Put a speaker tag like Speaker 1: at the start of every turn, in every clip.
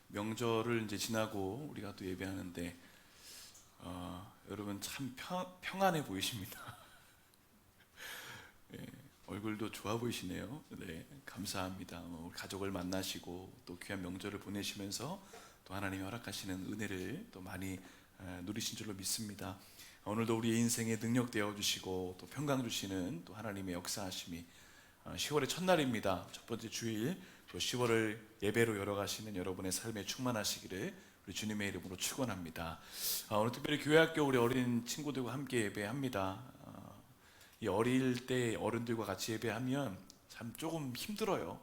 Speaker 1: 명절을 이제 지나고 우리가 또 예배하는데 여러분 참 평안해 보이십니다. 예, 얼굴도 좋아 보이시네요. 네, 감사합니다. 우리 가족을 만나시고 또 귀한 명절을 보내시면서 또 하나님이 허락하시는 은혜를 또 많이 누리신 줄로 믿습니다. 오늘도 우리의 인생에 능력 되어 주시고 또 평강 주시는 또 하나님의 역사하심이 10월의 첫날입니다. 첫 번째 주일 또 10월을 예배로 열어가시는 여러분의 삶에 충만하시기를 우리 주님의 이름으로 축원합니다. 오늘 특별히 교회학교 우리 어린 친구들과 함께 예배합니다. 이 어릴 때 어른들과 같이 예배하면 참 조금 힘들어요.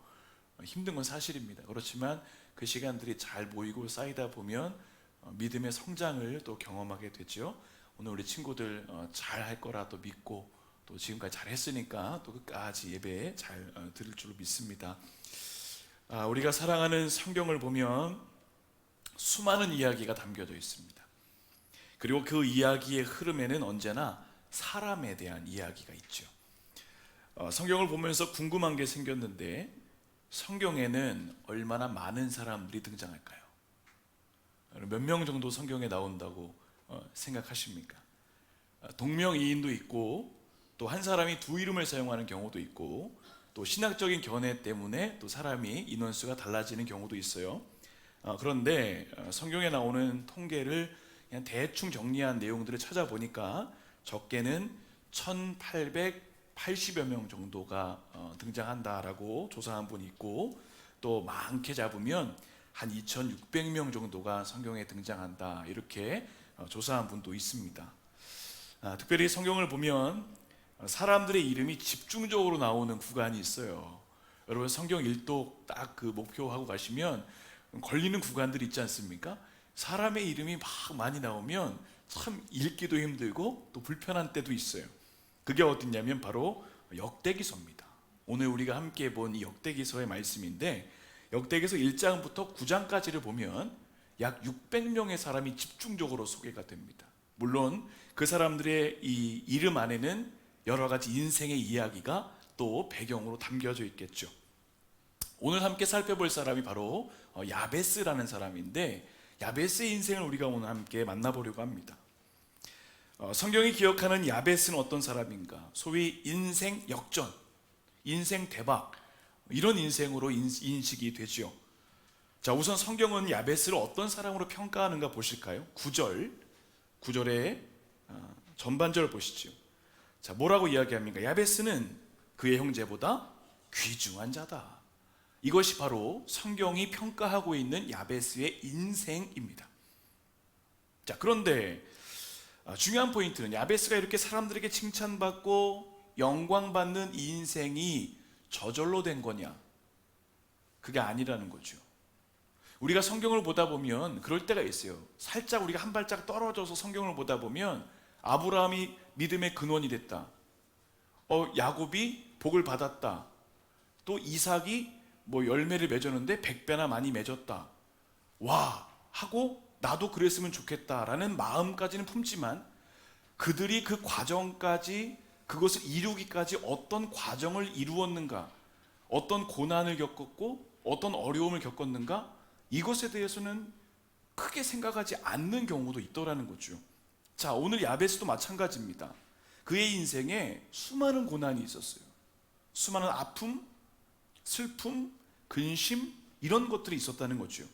Speaker 1: 힘든 건 사실입니다. 그렇지만 그 시간들이 잘 모이고 쌓이다 보면 믿음의 성장을 또 경험하게 되죠. 오늘 우리 친구들 잘 할 거라 또 믿고 또 지금까지 잘 했으니까 또 끝까지 예배 잘 들을 줄로 믿습니다. 우리가 사랑하는 성경을 보면 수많은 이야기가 담겨져 있습니다. 그리고 그 이야기의 흐름에는 언제나 사람에 대한 이야기가 있죠. 성경을 보면서 궁금한 게 생겼는데 성경에는 얼마나 많은 사람들이 등장할까요? 몇 명 정도 성경에 나온다고 생각하십니까? 동명이인도 있고 또 한 사람이 두 이름을 사용하는 경우도 있고 또 신학적인 견해 때문에 또 사람이 인원수가 달라지는 경우도 있어요. 그런데 성경에 나오는 통계를 그냥 대충 정리한 내용들을 찾아보니까 적게는 1880여 명 정도가 등장한다라고 조사한 분이 있고 또 많게 잡으면 한 2600명 정도가 성경에 등장한다 이렇게 조사한 분도 있습니다. 특별히 성경을 보면 사람들의 이름이 집중적으로 나오는 구간이 있어요. 여러분 성경 일독 딱 그 목표하고 가시면 걸리는 구간들이 있지 않습니까? 사람의 이름이 막 많이 나오면 참 읽기도 힘들고 또 불편한 때도 있어요. 그게 어딨냐면 바로 역대기서입니다. 오늘 우리가 함께 본 이 역대기서의 말씀인데 역대기서 1장부터 9장까지를 보면 약 600명의 사람이 집중적으로 소개가 됩니다. 물론 그 사람들의 이 이름 안에는 여러 가지 인생의 이야기가 또 배경으로 담겨져 있겠죠. 오늘 함께 살펴볼 사람이 바로 야베스라는 사람인데 야베스의 인생을 우리가 오늘 함께 만나보려고 합니다. 성경이 기억하는 야베스는 어떤 사람인가? 소위 인생 역전, 인생 대박 이런 인생으로 인식이 되죠. 자, 우선 성경은 야베스를 어떤 사람으로 평가하는가 보실까요? 9절의 전반절을 보시죠. 자, 뭐라고 이야기합니까? 야베스는 그의 형제보다 귀중한 자다. 이것이 바로 성경이 평가하고 있는 야베스의 인생입니다. 자, 그런데 중요한 포인트는 야베스가 이렇게 사람들에게 칭찬받고 영광받는 이 인생이 저절로 된 거냐? 그게 아니라는 거죠. 우리가 성경을 보다 보면 그럴 때가 있어요. 살짝 우리가 한 발짝 떨어져서 성경을 보다 보면 아브라함이 믿음의 근원이 됐다. 야곱이 복을 받았다. 또 이삭이 열매를 맺었는데 100배나 많이 맺었다. 와 하고 나도 그랬으면 좋겠다라는 마음까지는 품지만 그들이 그 과정까지 그것을 이루기까지 어떤 과정을 이루었는가, 어떤 고난을 겪었고 어떤 어려움을 겪었는가 이것에 대해서는 크게 생각하지 않는 경우도 있더라는 거죠. 자, 오늘 야베스도 마찬가지입니다. 그의 인생에 수많은 고난이 있었어요. 수많은 아픔, 슬픔, 근심 이런 것들이 있었다는 거죠.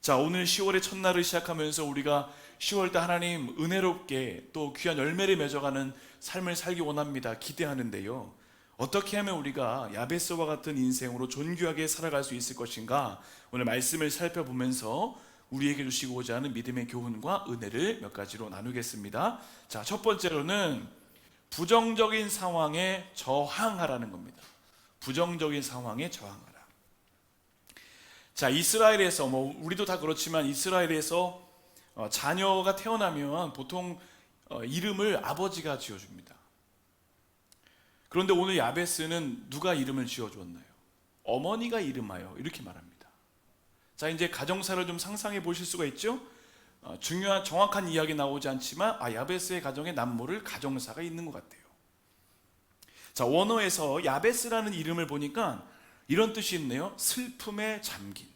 Speaker 1: 자, 오늘 10월의 첫날을 시작하면서 우리가 10월달 하나님 은혜롭게 또 귀한 열매를 맺어가는 삶을 살기 원합니다. 기대하는데요. 어떻게 하면 우리가 야베스와 같은 인생으로 존귀하게 살아갈 수 있을 것인가? 오늘 말씀을 살펴보면서 우리에게 주시고자 하는 믿음의 교훈과 은혜를 몇 가지로 나누겠습니다. 자, 첫 번째로는 부정적인 상황에 저항하라는 겁니다. 부정적인 상황에 저항하라. 자, 이스라엘에서 우리도 다 그렇지만 이스라엘에서 자녀가 태어나면 보통 이름을 아버지가 지어줍니다. 그런데 오늘 야베스는 누가 이름을 지어주었나요? 어머니가 이름하여 이렇게 말합니다. 자, 이제 가정사를 좀 상상해 보실 수가 있죠? 중요한 정확한 이야기 나오지 않지만 야베스의 가정에 남모를 가정사가 있는 것 같아요. 자, 원어에서 야베스라는 이름을 보니까 이런 뜻이 있네요. 슬픔에 잠긴.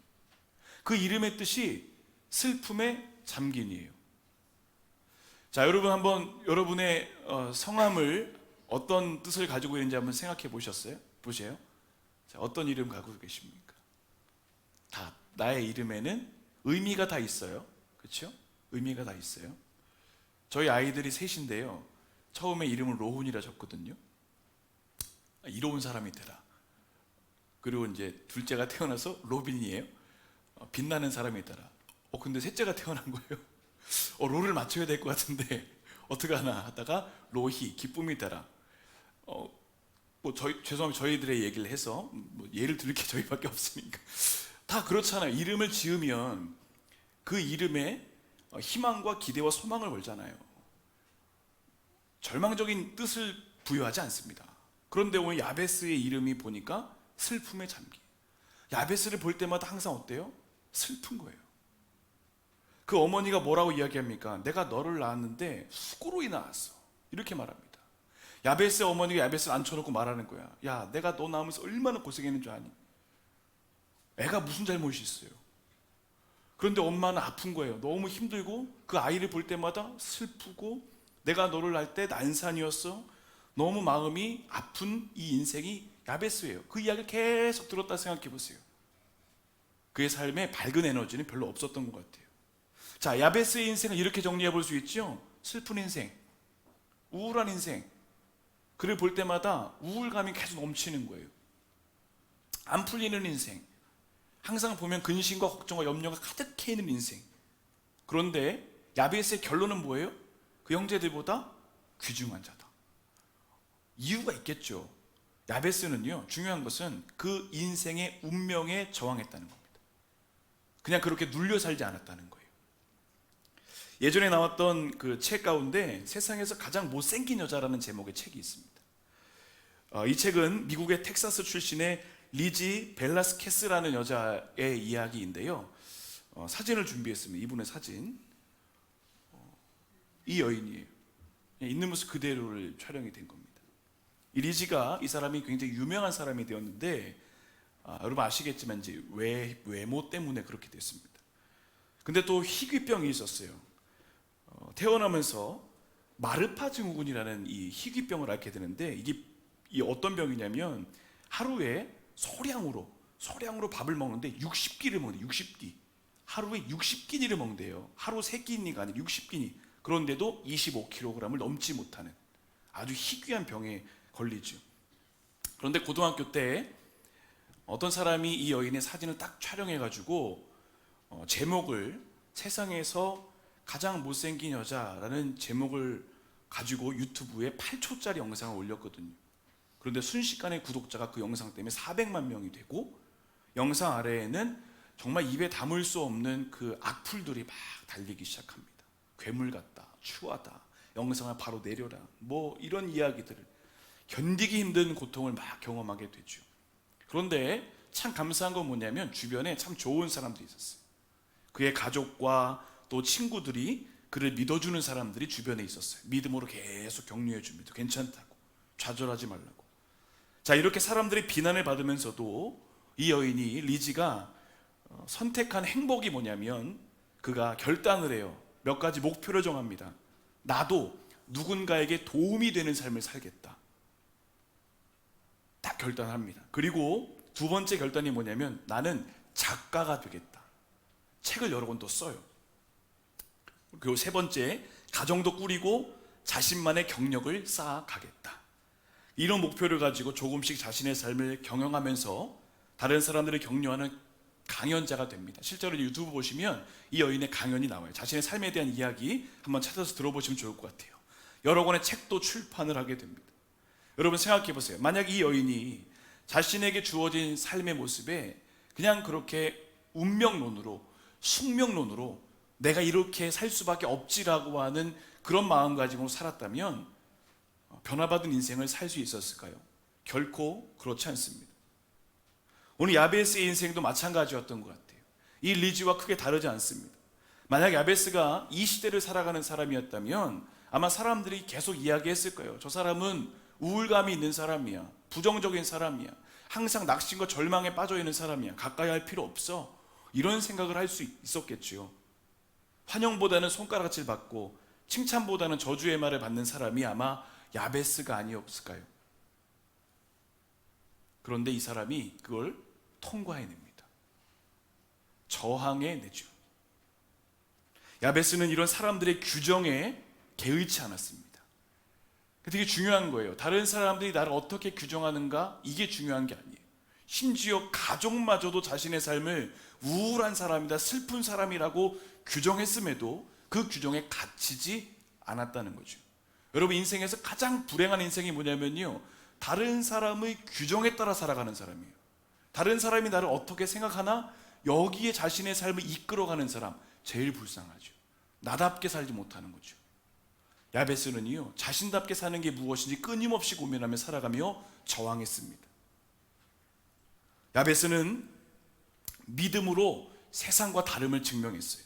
Speaker 1: 그 이름의 뜻이 슬픔에 잠긴이에요. 자, 여러분 한번 여러분의 성함을 어떤 뜻을 가지고 있는지 한번 생각해 보셨어요? 보세요. 자, 어떤 이름 가지고 계십니까? 다 나의 이름에는 의미가 다 있어요. 그렇죠? 의미가 다 있어요. 저희 아이들이 셋인데요. 처음에 이름을 로훈이라 줬거든요. 이로운 사람이 되라. 그리고 이제 둘째가 태어나서 로빈이에요. 빛나는 사람이 되라. 근데 셋째가 태어난 거예요. 로를 맞춰야 될 것 같은데 어떡하나 하다가 로희, 기쁨이 되라. 죄송합니다. 저희들의 얘기를 해서 예를 들을 게 저희밖에 없으니까. 다 그렇잖아요. 이름을 지으면 그 이름에 희망과 기대와 소망을 걸잖아요. 절망적인 뜻을 부여하지 않습니다. 그런데 오늘 야베스의 이름이 보니까 슬픔에 잠기. 야베스를 볼 때마다 항상 어때요? 슬픈 거예요. 그 어머니가 뭐라고 이야기합니까? 내가 너를 낳았는데 수고로 낳았어. 이렇게 말합니다. 야베스의 어머니가 야베스를 앉혀놓고 말하는 거야. 야, 내가 너 낳으면서 얼마나 고생했는 줄 아니? 애가 무슨 잘못이 있어요? 그런데 엄마는 아픈 거예요. 너무 힘들고 그 아이를 볼 때마다 슬프고 내가 너를 낳을 때 난산이었어. 너무 마음이 아픈 이 인생이 야베스예요. 그 이야기를 계속 들었다 생각해 보세요. 그의 삶에 밝은 에너지는 별로 없었던 것 같아요. 자, 야베스의 인생을 이렇게 정리해 볼 수 있죠. 슬픈 인생, 우울한 인생. 그를 볼 때마다 우울감이 계속 넘치는 거예요. 안 풀리는 인생, 항상 보면 근심과 걱정과 염려가 가득해 있는 인생. 그런데 야베스의 결론은 뭐예요? 그 형제들보다 귀중한 자다. 이유가 있겠죠. 야베스는요, 중요한 것은 그 인생의 운명에 저항했다는 겁니다. 그냥 그렇게 눌려 살지 않았다는 거예요. 예전에 나왔던 그 책 가운데 세상에서 가장 못생긴 여자라는 제목의 책이 있습니다. 이 책은 미국의 텍사스 출신의 리지 벨라스케스라는 여자의 이야기인데요. 사진을 준비했습니다. 이분의 사진. 이 여인이에요. 있는 모습 그대로를 촬영이 된 겁니다. 이 리지가, 이 사람이 굉장히 유명한 사람이 되었는데 여러분 아시겠지만 이제 외모 때문에 그렇게 됐습니다. 근데 또 희귀병이 있었어요. 태어나면서 마르파 증후군이라는 이 희귀병을 앓게 되는데 이게 어떤 병이냐면 하루에 소량으로 밥을 먹는데 60끼를 먹는데 60끼. 하루에 60끼니를 먹는데요. 하루 3끼니가 아니라 60끼니. 그런데도 25kg을 넘지 못하는 아주 희귀한 병에 걸리죠. 그런데 고등학교 때 어떤 사람이 이 여인의 사진을 딱 촬영해가지고 제목을 세상에서 가장 못생긴 여자라는 제목을 가지고 유튜브에 8초짜리 영상을 올렸거든요. 그런데 순식간에 구독자가 그 영상 때문에 400만 명이 되고 영상 아래에는 정말 입에 담을 수 없는 그 악플들이 막 달리기 시작합니다. 괴물 같다, 추하다, 영상을 바로 내려라, 뭐 이런 이야기들을, 견디기 힘든 고통을 막 경험하게 되죠. 그런데 참 감사한 건 뭐냐면 주변에 참 좋은 사람들이 있었어요. 그의 가족과 또 친구들이 그를 믿어주는 사람들이 주변에 있었어요. 믿음으로 계속 격려해 줍니다. 괜찮다고, 좌절하지 말라고. 자, 이렇게 사람들이 비난을 받으면서도 이 여인이, 리지가 선택한 행복이 뭐냐면 그가 결단을 해요. 몇 가지 목표를 정합니다. 나도 누군가에게 도움이 되는 삶을 살겠다. 딱 결단합니다. 그리고 두 번째 결단이 뭐냐면 나는 작가가 되겠다. 책을 여러 권 또 써요. 그리고 세 번째, 가정도 꾸리고 자신만의 경력을 쌓아가겠다. 이런 목표를 가지고 조금씩 자신의 삶을 경영하면서 다른 사람들을 격려하는 강연자가 됩니다. 실제로 유튜브 보시면 이 여인의 강연이 나와요. 자신의 삶에 대한 이야기 한번 찾아서 들어보시면 좋을 것 같아요. 여러 권의 책도 출판을 하게 됩니다. 여러분 생각해 보세요. 만약 이 여인이 자신에게 주어진 삶의 모습에 그냥 그렇게 운명론으로, 숙명론으로 내가 이렇게 살 수밖에 없지라고 하는 그런 마음가짐으로 살았다면 변화받은 인생을 살 수 있었을까요? 결코 그렇지 않습니다. 오늘 야베스의 인생도 마찬가지였던 것 같아요. 이 리지와 크게 다르지 않습니다. 만약 야베스가 이 시대를 살아가는 사람이었다면 아마 사람들이 계속 이야기했을 거예요. 저 사람은 우울감이 있는 사람이야, 부정적인 사람이야, 항상 낙심과 절망에 빠져 있는 사람이야, 가까이 할 필요 없어, 이런 생각을 할 수 있었겠지요. 환영보다는 손가락질 받고 칭찬보다는 저주의 말을 받는 사람이 아마 야베스가 아니었을까요? 그런데 이 사람이 그걸 통과해냅니다. 저항해내죠. 야베스는 이런 사람들의 규정에 개의치 않았습니다. 되게 중요한 거예요. 다른 사람들이 나를 어떻게 규정하는가, 이게 중요한 게 아니에요. 심지어 가족마저도 자신의 삶을 우울한 사람이다, 슬픈 사람이라고 규정했음에도 그 규정에 갇히지 않았다는 거죠. 여러분, 인생에서 가장 불행한 인생이 뭐냐면요, 다른 사람의 규정에 따라 살아가는 사람이에요. 다른 사람이 나를 어떻게 생각하나 여기에 자신의 삶을 이끌어가는 사람, 제일 불쌍하죠. 나답게 살지 못하는 거죠. 야베스는요, 자신답게 사는 게 무엇인지 끊임없이 고민하며 살아가며 저항했습니다. 야베스는 믿음으로 세상과 다름을 증명했어요.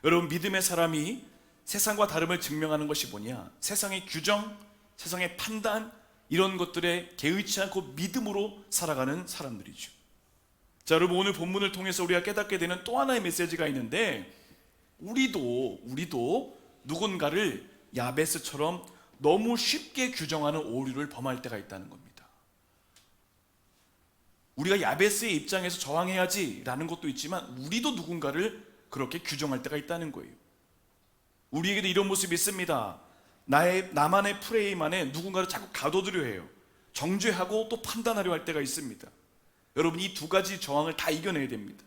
Speaker 1: 여러분, 믿음의 사람이 세상과 다름을 증명하는 것이 뭐냐? 세상의 규정, 세상의 판단, 이런 것들에 개의치 않고 믿음으로 살아가는 사람들이죠. 자, 여러분, 오늘 본문을 통해서 우리가 깨닫게 되는 또 하나의 메시지가 있는데, 우리도 누군가를 야베스처럼 너무 쉽게 규정하는 오류를 범할 때가 있다는 겁니다. 우리가 야베스의 입장에서 저항해야지 라는 것도 있지만, 우리도 누군가를 그렇게 규정할 때가 있다는 거예요. 우리에게도 이런 모습이 있습니다. 나만의 프레임 안에 누군가를 자꾸 가둬두려 해요. 정죄하고 또 판단하려 할 때가 있습니다. 여러분, 이 두 가지 저항을 다 이겨내야 됩니다.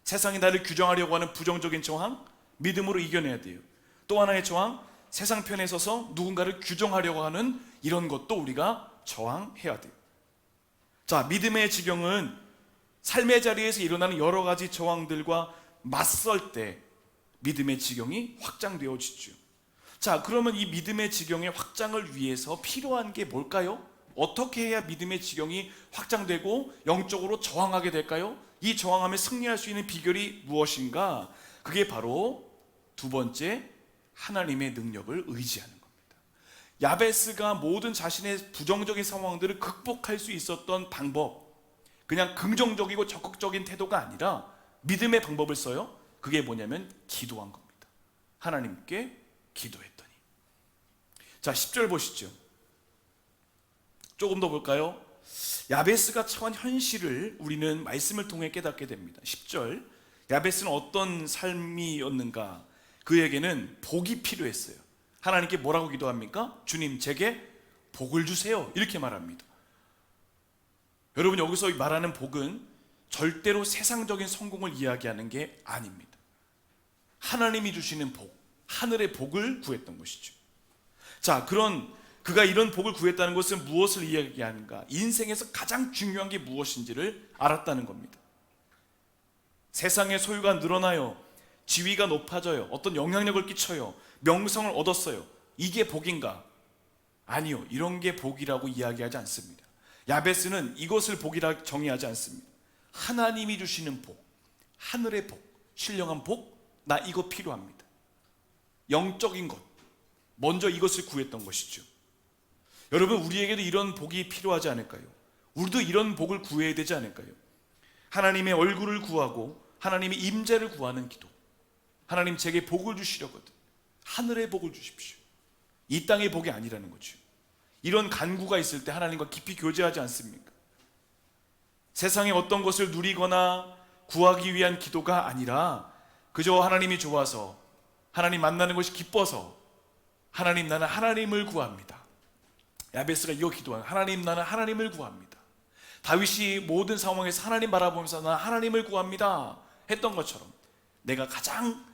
Speaker 1: 세상이 나를 규정하려고 하는 부정적인 저항, 믿음으로 이겨내야 돼요. 또 하나의 저항, 세상 편에 서서 누군가를 규정하려고 하는 이런 것도 우리가 저항해야 돼요. 자, 믿음의 지경은 삶의 자리에서 일어나는 여러 가지 저항들과 맞설 때 믿음의 지경이 확장되어지죠. 자, 그러면 이 믿음의 지경의 확장을 위해서 필요한 게 뭘까요? 어떻게 해야 믿음의 지경이 확장되고 영적으로 저항하게 될까요? 이 저항함에 승리할 수 있는 비결이 무엇인가? 그게 바로 두 번째, 하나님의 능력을 의지하는 겁니다. 야베스가 모든 자신의 부정적인 상황들을 극복할 수 있었던 방법, 그냥 긍정적이고 적극적인 태도가 아니라 믿음의 방법을 써요. 그게 뭐냐면 기도한 겁니다. 하나님께 기도했더니. 자, 10절 보시죠. 조금 더 볼까요? 야베스가 처한 현실을 우리는 말씀을 통해 깨닫게 됩니다. 10절, 야베스는 어떤 삶이었는가? 그에게는 복이 필요했어요. 하나님께 뭐라고 기도합니까? 주님, 제게 복을 주세요, 이렇게 말합니다. 여러분, 여기서 말하는 복은 절대로 세상적인 성공을 이야기하는 게 아닙니다. 하나님이 주시는 복, 하늘의 복을 구했던 것이죠. 자, 그가 이런 복을 구했다는 것은 무엇을 이야기하는가? 인생에서 가장 중요한 게 무엇인지를 알았다는 겁니다. 세상의 소유가 늘어나요, 지위가 높아져요, 어떤 영향력을 끼쳐요, 명성을 얻었어요. 이게 복인가? 아니요, 이런 게 복이라고 이야기하지 않습니다. 야베스는 이것을 복이라 정의하지 않습니다. 하나님이 주시는 복, 하늘의 복, 신령한 복, 나 이거 필요합니다. 영적인 것, 먼저 이것을 구했던 것이죠. 여러분, 우리에게도 이런 복이 필요하지 않을까요? 우리도 이런 복을 구해야 되지 않을까요? 하나님의 얼굴을 구하고 하나님의 임재를 구하는 기도. 하나님, 제게 복을 주시려거든 하늘의 복을 주십시오. 이 땅의 복이 아니라는 거죠. 이런 간구가 있을 때 하나님과 깊이 교제하지 않습니까? 세상의 어떤 것을 누리거나 구하기 위한 기도가 아니라 그저 하나님이 좋아서, 하나님 만나는 것이 기뻐서, 하나님, 나는 하나님을 구합니다. 야베스가 이거 기도한, 하나님, 나는 하나님을 구합니다. 다윗이 모든 상황에서 하나님 바라보면서 나 하나님을 구합니다 했던 것처럼 내가 가장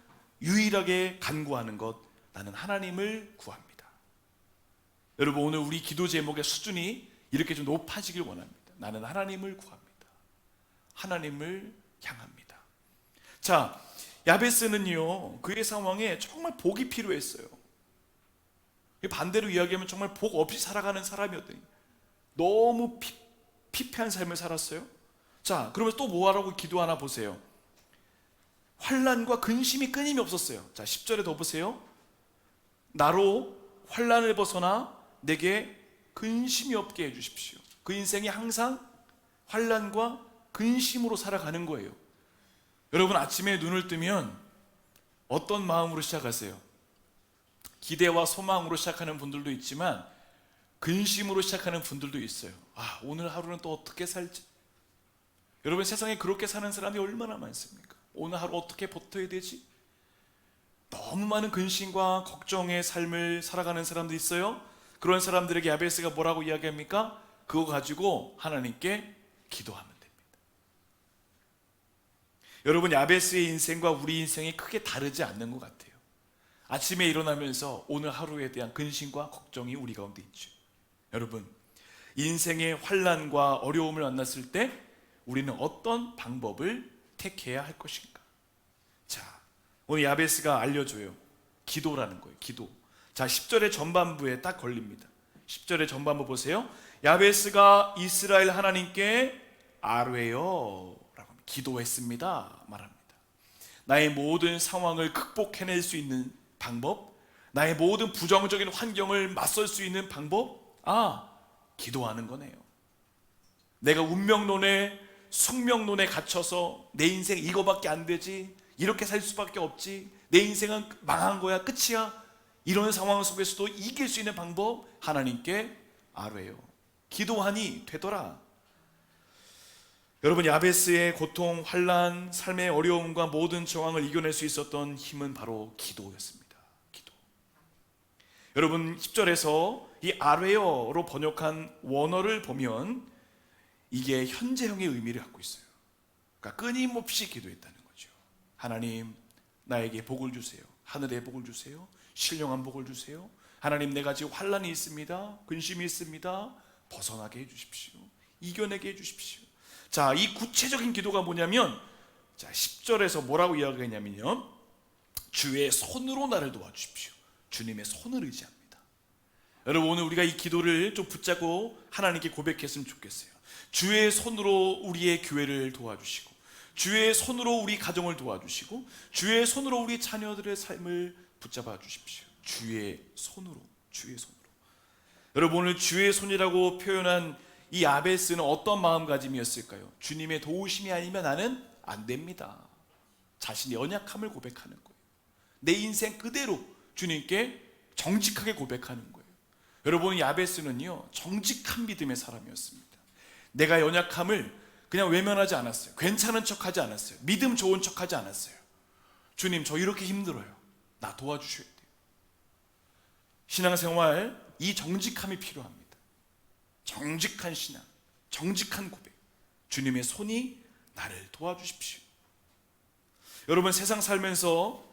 Speaker 1: 유일하게 간구하는 것, 나는 하나님을 구합니다. 여러분, 오늘 우리 기도 제목의 수준이 이렇게 좀 높아지길 원합니다. 나는 하나님을 구합니다. 하나님을 향합니다. 자, 야베스는요, 그의 상황에 정말 복이 필요했어요. 반대로 이야기하면 정말 복 없이 살아가는 사람이었더니 너무 피폐한 삶을 살았어요. 자, 그러면 또 뭐하라고 기도하나 보세요. 환난과 근심이 끊임이 없었어요. 자, 10절에 더 보세요. 나로 환난을 벗어나 내게 근심이 없게 해주십시오. 그 인생이 항상 환난과 근심으로 살아가는 거예요. 여러분, 아침에 눈을 뜨면 어떤 마음으로 시작하세요? 기대와 소망으로 시작하는 분들도 있지만 근심으로 시작하는 분들도 있어요. 오늘 하루는 또 어떻게 살지? 여러분, 세상에 그렇게 사는 사람이 얼마나 많습니까? 오늘 하루 어떻게 버텨야 되지? 너무 많은 근심과 걱정의 삶을 살아가는 사람도 있어요. 그런 사람들에게 야베스가 뭐라고 이야기합니까? 그거 가지고 하나님께 기도하면 됩니다. 여러분, 야베스의 인생과 우리 인생이 크게 다르지 않는 것 같아요. 아침에 일어나면서 오늘 하루에 대한 근심과 걱정이 우리 가운데 있죠. 여러분, 인생의 환난과 어려움을 만났을 때 우리는 어떤 방법을 택해야 할 것인가? 자, 오늘 야베스가 알려줘요. 기도라는 거예요. 기도. 자, 10절의 전반부에 딱 걸립니다. 10절의 전반부 보세요. 야베스가 이스라엘 하나님께 아뢰요 라고 기도했습니다 말합니다. 나의 모든 상황을 극복해낼 수 있는 방법, 나의 모든 부정적인 환경을 맞설 수 있는 방법, 기도하는 거네요. 내가 운명론에 숙명론에 갇혀서 내 인생 이거밖에 안 되지, 이렇게 살 수밖에 없지, 내 인생은 망한 거야, 끝이야, 이런 상황 속에서도 이길 수 있는 방법, 하나님께 아뢰요. 기도하니 되더라. 여러분, 야베스의 고통, 환난, 삶의 어려움과 모든 저항을 이겨낼 수 있었던 힘은 바로 기도였습니다. 기도. 여러분, 10절에서 이 아뢰요로 번역한 원어를 보면 이게 현재형의 의미를 갖고 있어요. 그러니까 끊임없이 기도했다는 거죠. 하나님, 나에게 복을 주세요. 하늘의 복을 주세요. 신령한 복을 주세요. 하나님, 내가 지금 환난이 있습니다. 근심이 있습니다. 벗어나게 해주십시오. 이겨내게 해주십시오. 자, 이 구체적인 기도가 뭐냐면, 자, 10절에서 뭐라고 이야기했냐면요, 주의 손으로 나를 도와주십시오. 주님의 손을 의지합니다. 여러분, 오늘 우리가 이 기도를 좀 붙잡고 하나님께 고백했으면 좋겠어요. 주의 손으로 우리의 교회를 도와주시고, 주의 손으로 우리 가정을 도와주시고, 주의 손으로 우리 자녀들의 삶을 붙잡아 주십시오. 주의 손으로, 주의 손으로. 여러분, 오늘 주의 손이라고 표현한 이 야베스는 어떤 마음가짐이었을까요? 주님의 도우심이 아니면 나는 안 됩니다. 자신의 연약함을 고백하는 거예요. 내 인생 그대로 주님께 정직하게 고백하는 거예요. 여러분, 야베스는요, 정직한 믿음의 사람이었습니다. 내가 연약함을 그냥 외면하지 않았어요. 괜찮은 척하지 않았어요. 믿음 좋은 척하지 않았어요. 주님, 저 이렇게 힘들어요. 나 도와주셔야 돼요. 신앙생활, 이 정직함이 필요합니다. 정직한 신앙, 정직한 고백. 주님의 손이 나를 도와주십시오. 여러분, 세상 살면서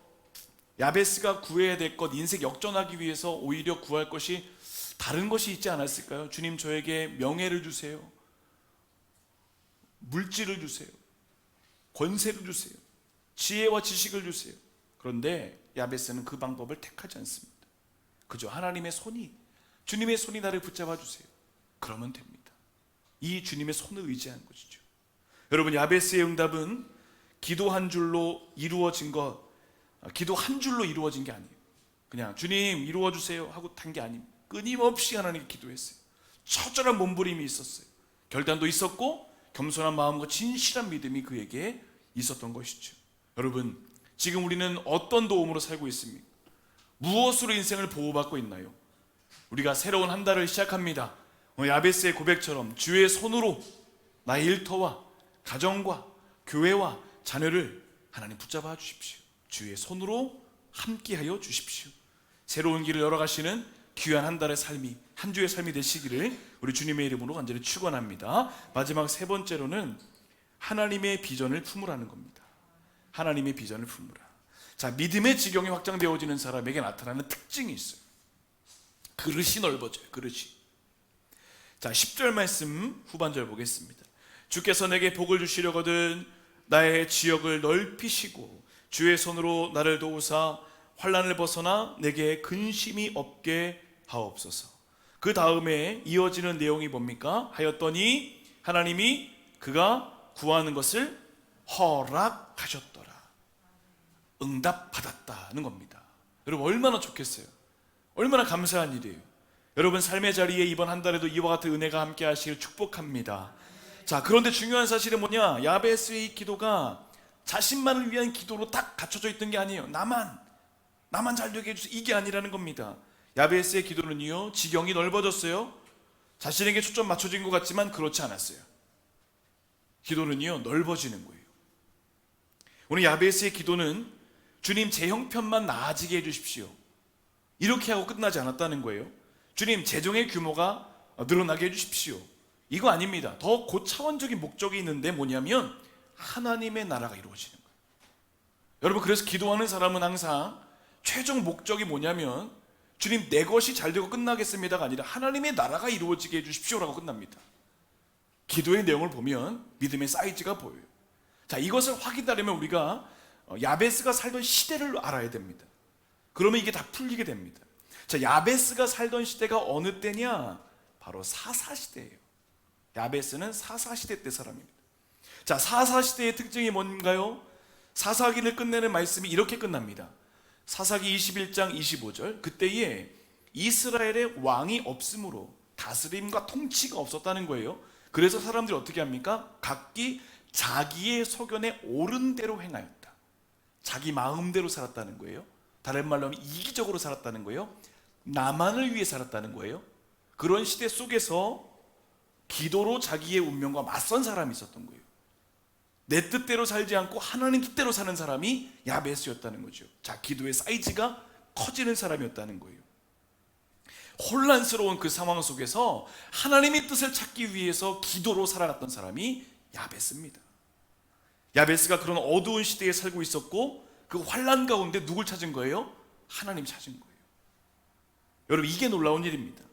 Speaker 1: 야베스가 구해야 될 것, 인생 역전하기 위해서 오히려 구할 것이 다른 것이 있지 않았을까요? 주님, 저에게 명예를 주세요. 물질을 주세요. 권세를 주세요. 지혜와 지식을 주세요. 그런데 야베스는 그 방법을 택하지 않습니다. 그저 하나님의 손이, 주님의 손이 나를 붙잡아 주세요. 그러면 됩니다. 이 주님의 손을 의지한 것이죠. 여러분, 야베스의 응답은 기도 한 줄로 이루어진 것, 기도 한 줄로 이루어진 게 아니에요. 그냥 주님 이루어 주세요 하고 탄 게 아닙니다. 끊임없이 하나님께 기도했어요. 처절한 몸부림이 있었어요. 결단도 있었고 겸손한 마음과 진실한 믿음이 그에게 있었던 것이죠. 여러분, 지금 우리는 어떤 도움으로 살고 있습니까? 무엇으로 인생을 보호받고 있나요? 우리가 새로운 한 달을 시작합니다. 야베스의 고백처럼 주의 손으로 나의 일터와 가정과 교회와 자녀를 하나님 붙잡아 주십시오. 주의 손으로 함께하여 주십시오. 새로운 길을 열어가시는 귀한 한 달의 삶이, 한 주의 삶이 되시기를 우리 주님의 이름으로 간절히 축원합니다. 마지막 세 번째로는 하나님의 비전을 품으라는 겁니다. 하나님의 비전을 품으라. 자, 믿음의 지경이 확장되어지는 사람에게 나타나는 특징이 있어요. 그릇이 넓어져요. 그릇이. 자, 10절 말씀 후반절 보겠습니다. 주께서 내게 복을 주시려거든 나의 지역을 넓히시고 주의 손으로 나를 도우사 환난을 벗어나 내게 근심이 없게 하옵소서. 그 다음에 이어지는 내용이 뭡니까? 하였더니 하나님이 그가 구하는 것을 허락하셨더라. 응답받았다는 겁니다. 여러분, 얼마나 좋겠어요. 얼마나 감사한 일이에요. 여러분, 삶의 자리에 이번 한 달에도 이와 같은 은혜가 함께 하시길 축복합니다. 자, 그런데 중요한 사실은 뭐냐? 야베스의 기도가 자신만을 위한 기도로 딱 갖춰져 있던 게 아니에요. 나만 잘 되게 해주세요, 이게 아니라는 겁니다. 야베스의 기도는요, 지경이 넓어졌어요. 자신에게 초점 맞춰진 것 같지만 그렇지 않았어요. 기도는요, 넓어지는 거예요. 오늘 야베스의 기도는 주님 제 형편만 나아지게 해주십시오, 이렇게 하고 끝나지 않았다는 거예요. 주님 재정의 규모가 늘어나게 해주십시오, 이거 아닙니다. 더 고차원적인 목적이 있는데 뭐냐면 하나님의 나라가 이루어지는 거예요. 여러분, 그래서 기도하는 사람은 항상 최종 목적이 뭐냐면 주님 내 것이 잘 되고 끝나겠습니다가 아니라 하나님의 나라가 이루어지게 해주십시오라고 끝납니다. 기도의 내용을 보면 믿음의 사이즈가 보여요. 자, 이것을 확인하려면 우리가 야베스가 살던 시대를 알아야 됩니다. 그러면 이게 다 풀리게 됩니다. 자, 야베스가 살던 시대가 어느 때냐? 바로 사사시대예요. 야베스는 사사시대 때 사람입니다. 자, 사사시대의 특징이 뭔가요? 사사기를 끝내는 말씀이 이렇게 끝납니다. 사사기 21장 25절, 그때에 이스라엘의 왕이 없으므로 다스림과 통치가 없었다는 거예요. 그래서 사람들이 어떻게 합니까? 각기 자기의 소견에 옳은 대로 행하였다. 자기 마음대로 살았다는 거예요. 다른 말로 하면 이기적으로 살았다는 거예요. 나만을 위해 살았다는 거예요. 그런 시대 속에서 기도로 자기의 운명과 맞선 사람이 있었던 거예요. 내 뜻대로 살지 않고 하나님 뜻대로 사는 사람이 야베스였다는 거죠. 자, 기도의 사이즈가 커지는 사람이었다는 거예요. 혼란스러운 그 상황 속에서 하나님의 뜻을 찾기 위해서 기도로 살아갔던 사람이 야베스입니다. 야베스가 그런 어두운 시대에 살고 있었고 그 환란 가운데 누굴 찾은 거예요? 하나님 찾은 거예요. 여러분, 이게 놀라운 일입니다.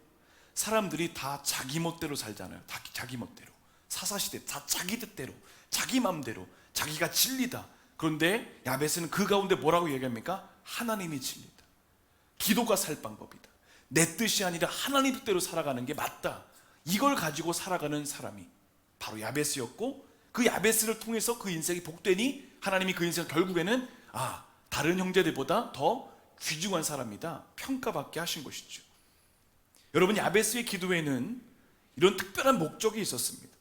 Speaker 1: 사람들이 다 자기 멋대로 살잖아요. 다 자기 멋대로. 사사시대 다 자기 뜻대로, 자기 마음대로, 자기가 진리다. 그런데 야베스는 그 가운데 뭐라고 얘기합니까? 하나님이 진리다. 기도가 살 방법이다. 내 뜻이 아니라 하나님 뜻대로 살아가는 게 맞다. 이걸 가지고 살아가는 사람이 바로 야베스였고, 그 야베스를 통해서 그 인생이 복되니 하나님이 그 인생을 결국에는 다른 형제들보다 더 귀중한 사람이다 평가받게 하신 것이죠. 여러분, 야베스의 기도에는 이런 특별한 목적이 있었습니다.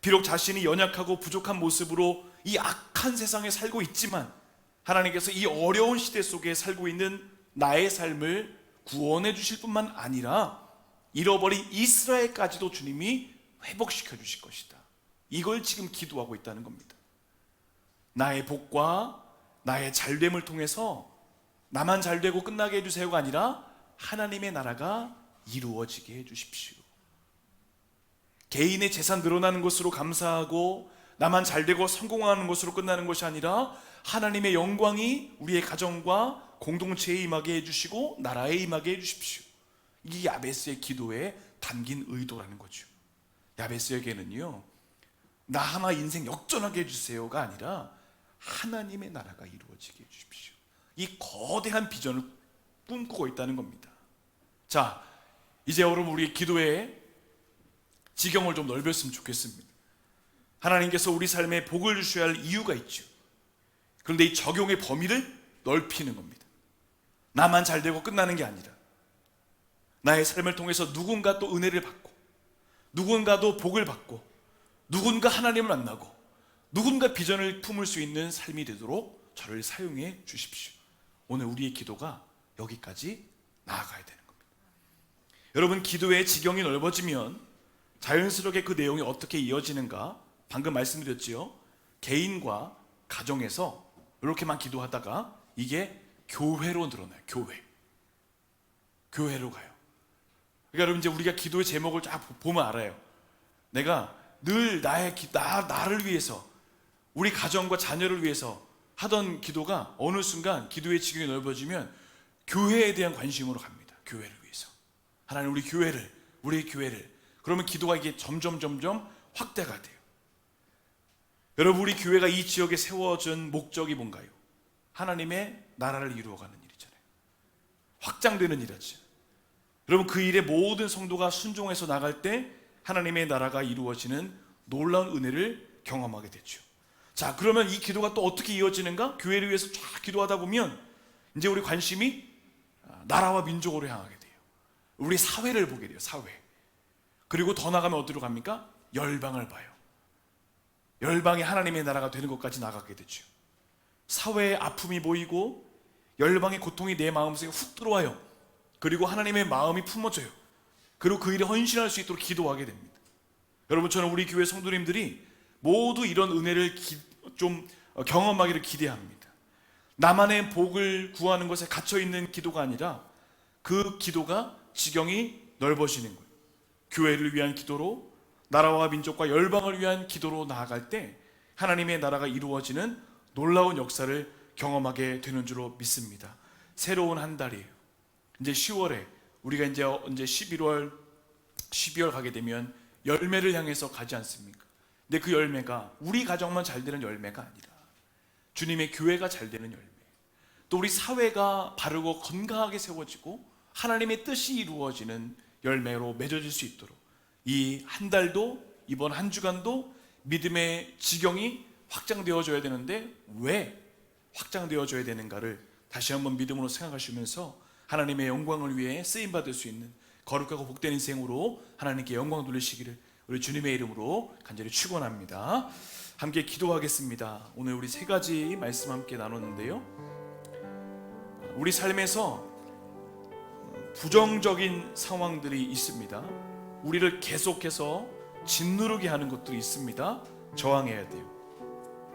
Speaker 1: 비록 자신이 연약하고 부족한 모습으로 이 악한 세상에 살고 있지만 하나님께서 이 어려운 시대 속에 살고 있는 나의 삶을 구원해 주실 뿐만 아니라 잃어버린 이스라엘까지도 주님이 회복시켜 주실 것이다. 이걸 지금 기도하고 있다는 겁니다. 나의 복과 나의 잘됨을 통해서 나만 잘되고 끝나게 해주세요가 아니라 하나님의 나라가 이루어지게 해주십시오. 개인의 재산 늘어나는 것으로 감사하고 나만 잘되고 성공하는 것으로 끝나는 것이 아니라 하나님의 영광이 우리의 가정과 공동체에 임하게 해주시고 나라에 임하게 해주십시오. 이게 야베스의 기도에 담긴 의도라는 거죠. 야베스에게는요, 나 하나 인생 역전하게 해주세요가 아니라 하나님의 나라가 이루어지게 해주십시오. 이 거대한 비전을 꿈꾸고 있다는 겁니다. 자, 이제 여러분, 우리 기도의 지경을 좀 넓혔으면 좋겠습니다. 하나님께서 우리 삶에 복을 주셔야 할 이유가 있죠. 그런데 이 적용의 범위를 넓히는 겁니다. 나만 잘되고 끝나는 게 아니라 나의 삶을 통해서 누군가 또 은혜를 받고, 누군가도 복을 받고, 누군가 하나님을 만나고, 누군가 비전을 품을 수 있는 삶이 되도록 저를 사용해 주십시오. 오늘 우리의 기도가 여기까지 나아가야 되는 겁니다. 여러분, 기도의 지경이 넓어지면 자연스럽게 그 내용이 어떻게 이어지는가? 방금 말씀드렸지요. 개인과 가정에서 이렇게만 기도하다가 이게 교회로 늘어나요. 교회로 가요. 그러니까 여러분, 이제 우리가 기도의 제목을 쫙 보면 알아요. 내가 늘 나를 위해서, 우리 가정과 자녀를 위해서 하던 기도가 어느 순간 기도의 지경이 넓어지면 교회에 대한 관심으로 갑니다. 교회를 위해서. 하나님, 우리 교회를. 그러면 기도가 이게 점점 확대가 돼요. 여러분, 우리 교회가 이 지역에 세워진 목적이 뭔가요? 하나님의 나라를 이루어가는 일이잖아요. 확장되는 일이죠. 여러분, 그 일에 모든 성도가 순종해서 나갈 때 하나님의 나라가 이루어지는 놀라운 은혜를 경험하게 됐죠. 자, 그러면 이 기도가 또 어떻게 이어지는가? 교회를 위해서 쫙 기도하다 보면 이제 우리 관심이 나라와 민족으로 향하게 돼요. 우리 사회를 보게 돼요. 사회. 그리고 더 나가면 어디로 갑니까? 열방을 봐요. 열방이 하나님의 나라가 되는 것까지 나가게 되죠. 사회의 아픔이 보이고 열방의 고통이 내 마음속에 훅 들어와요. 그리고 하나님의 마음이 품어져요. 그리고 그 일에 헌신할 수 있도록 기도하게 됩니다. 여러분, 저는 우리 교회 성도님들이 모두 이런 은혜를 좀 경험하기를 기대합니다. 나만의 복을 구하는 것에 갇혀있는 기도가 아니라 그 기도가 지경이 넓어지는 거예요. 교회를 위한 기도로, 나라와 민족과 열방을 위한 기도로 나아갈 때 하나님의 나라가 이루어지는 놀라운 역사를 경험하게 되는 줄로 믿습니다. 새로운 한 달이에요. 이제 10월에 우리가 이제 11월 12월 가게 되면 열매를 향해서 가지 않습니까? 근데 그 열매가 우리 가정만 잘 되는 열매가 아니라 주님의 교회가 잘 되는 열매, 또 우리 사회가 바르고 건강하게 세워지고 하나님의 뜻이 이루어지는 열매로 맺어질 수 있도록 이 한 달도, 이번 한 주간도 믿음의 지경이 확장되어져야 되는데 왜 확장되어져야 되는가를 다시 한번 믿음으로 생각하시면서 하나님의 영광을 위해 쓰임받을 수 있는 거룩하고 복된 인생으로 하나님께 영광 돌리시기를 우리 주님의 이름으로 간절히 축원합니다. 함께 기도하겠습니다. 오늘 우리 세 가지 말씀 함께 나눴는데요, 우리 삶에서 부정적인 상황들이 있습니다. 우리를 계속해서 짓누르게 하는 것들이 있습니다. 저항해야 돼요.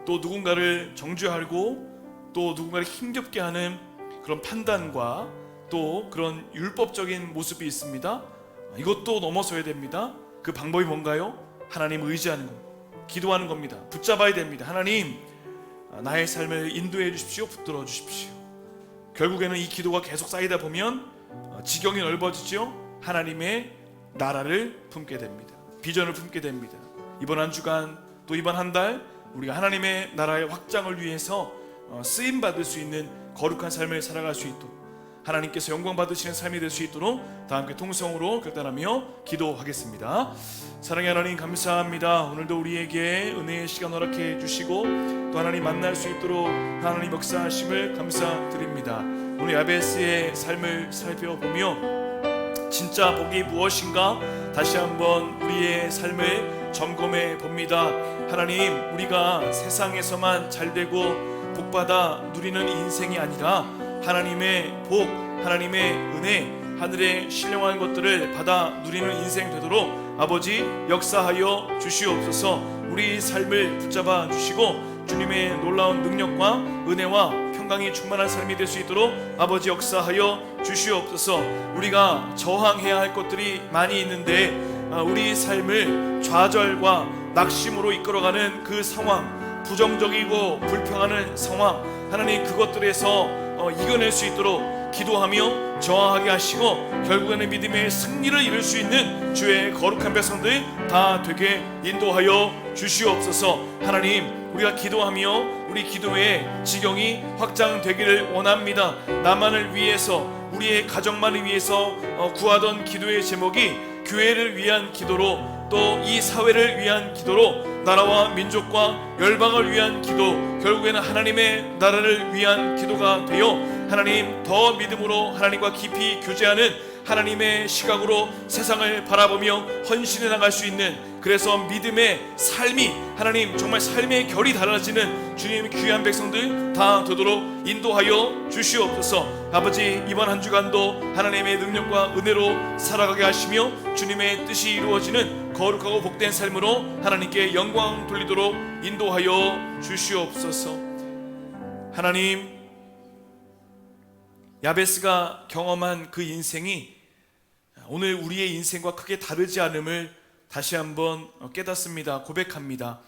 Speaker 1: 또 누군가를 정죄하고 또 누군가를 힘겹게 하는 그런 판단과 또 그런 율법적인 모습이 있습니다. 이것도 넘어서야 됩니다. 그 방법이 뭔가요? 하나님 의지하는 겁니다. 기도하는 겁니다. 붙잡아야 됩니다. 하나님, 나의 삶을 인도해 주십시오. 붙들어 주십시오. 결국에는 이 기도가 계속 쌓이다 보면 지경이 넓어지죠. 하나님의 나라를 품게 됩니다. 비전을 품게 됩니다. 이번 한 주간 또 이번 한 달 우리가 하나님의 나라의 확장을 위해서 쓰임받을 수 있는 거룩한 삶을 살아갈 수 있도록, 하나님께서 영광 받으시는 삶이 될 수 있도록 다 함께 통성으로 결단하며 기도하겠습니다. 사랑의 하나님, 감사합니다. 오늘도 우리에게 은혜의 시간 허락해 주시고 또 하나님 만날 수 있도록 하나님 역사하심을 감사드립니다. 오늘 야베스의 삶을 살펴보며 진짜 복이 무엇인가 다시 한번 우리의 삶을 점검해 봅니다. 하나님, 우리가 세상에서만 잘되고 복받아 누리는 인생이 아니라 하나님의 복, 하나님의 은혜, 하늘의 신령한 것들을 받아 누리는 인생 되도록 아버지 역사하여 주시옵소서. 우리 삶을 붙잡아 주시고 주님의 놀라운 능력과 은혜와 평강이 충만한 삶이 될 수 있도록 아버지 역사하여 주시옵소서. 우리가 저항해야 할 것들이 많이 있는데 우리 삶을 좌절과 낙심으로 이끌어가는 그 상황, 부정적이고 불평하는 상황, 하나님 그것들에서 이겨낼 수 있도록 기도하며 저항하게 하시고 결국에는 믿음의 승리를 이룰 수 있는 주의 거룩한 백성들 다 되게 인도하여 주시옵소서. 하나님, 우리가 기도하며 우리 기도의 지경이 확장되기를 원합니다. 나만을 위해서, 우리의 가정만을 위해서 구하던 기도의 제목이 교회를 위한 기도로, 또 이 사회를 위한 기도로, 나라와 민족과 열방을 위한 기도, 결국에는 하나님의 나라를 위한 기도가 되어 하나님 더 믿음으로 하나님과 깊이 교제하는 하나님의 시각으로 세상을 바라보며 헌신해 나갈 수 있는, 그래서 믿음의 삶이 하나님 정말 삶의 결이 달라지는 주님의 귀한 백성들 다 되도록 인도하여 주시옵소서. 아버지, 이번 한 주간도 하나님의 능력과 은혜로 살아가게 하시며 주님의 뜻이 이루어지는 거룩하고 복된 삶으로 하나님께 영광 돌리도록 인도하여 주시옵소서. 하나님, 야베스가 경험한 그 인생이 오늘 우리의 인생과 크게 다르지 않음을 다시 한번 깨닫습니다. 고백합니다.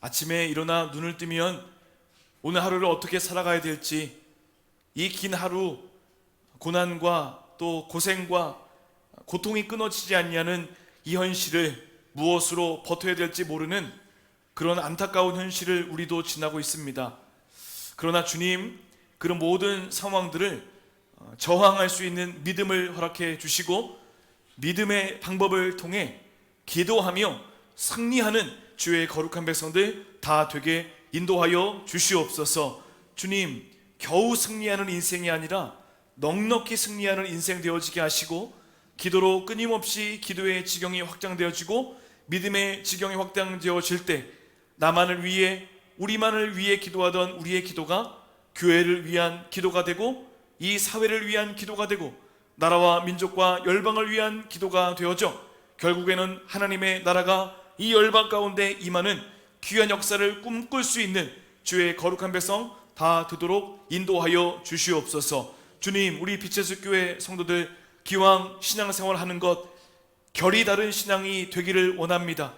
Speaker 1: 아침에 일어나 눈을 뜨면 오늘 하루를 어떻게 살아가야 될지, 이 긴 하루 고난과 또 고생과 고통이 끊어지지 않냐는 이 현실을 무엇으로 버텨야 될지 모르는 그런 안타까운 현실을 우리도 지나고 있습니다. 그러나 주님, 그런 모든 상황들을 저항할 수 있는 믿음을 허락해 주시고 믿음의 방법을 통해 기도하며 승리하는 주의 거룩한 백성들 다 되게 인도하여 주시옵소서. 주님, 겨우 승리하는 인생이 아니라 넉넉히 승리하는 인생 되어지게 하시고 기도로 끊임없이 기도의 지경이 확장되어지고 믿음의 지경이 확장되어질 때 나만을 위해, 우리만을 위해 기도하던 우리의 기도가 교회를 위한 기도가 되고, 이 사회를 위한 기도가 되고, 나라와 민족과 열방을 위한 기도가 되어져 결국에는 하나님의 나라가 이 열방 가운데 임하는 귀한 역사를 꿈꿀 수 있는 주의 거룩한 백성 다 되도록 인도하여 주시옵소서. 주님, 우리 빛의 숲 교회 성도들 기왕 신앙생활 하는 것 결이 다른 신앙이 되기를 원합니다.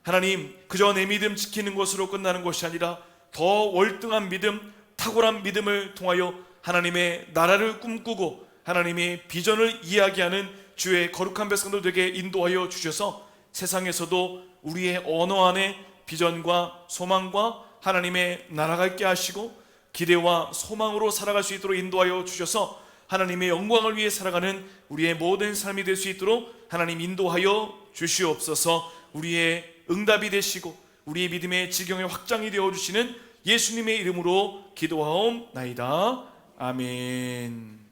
Speaker 1: 하나님, 그저 내 믿음 지키는 것으로 끝나는 것이 아니라 더 월등한 믿음, 탁월한 믿음을 통하여 하나님의 나라를 꿈꾸고 하나님의 비전을 이야기하는 주의 거룩한 백성들에게 인도하여 주셔서 세상에서도 우리의 언어 안에 비전과 소망과 하나님의 나라가 있게 하시고 기대와 소망으로 살아갈 수 있도록 인도하여 주셔서 하나님의 영광을 위해 살아가는 우리의 모든 삶이 될 수 있도록 하나님 인도하여 주시옵소서. 우리의 응답이 되시고 우리의 믿음의 지경의 확장이 되어주시는 예수님의 이름으로 기도하옵나이다. 아멘.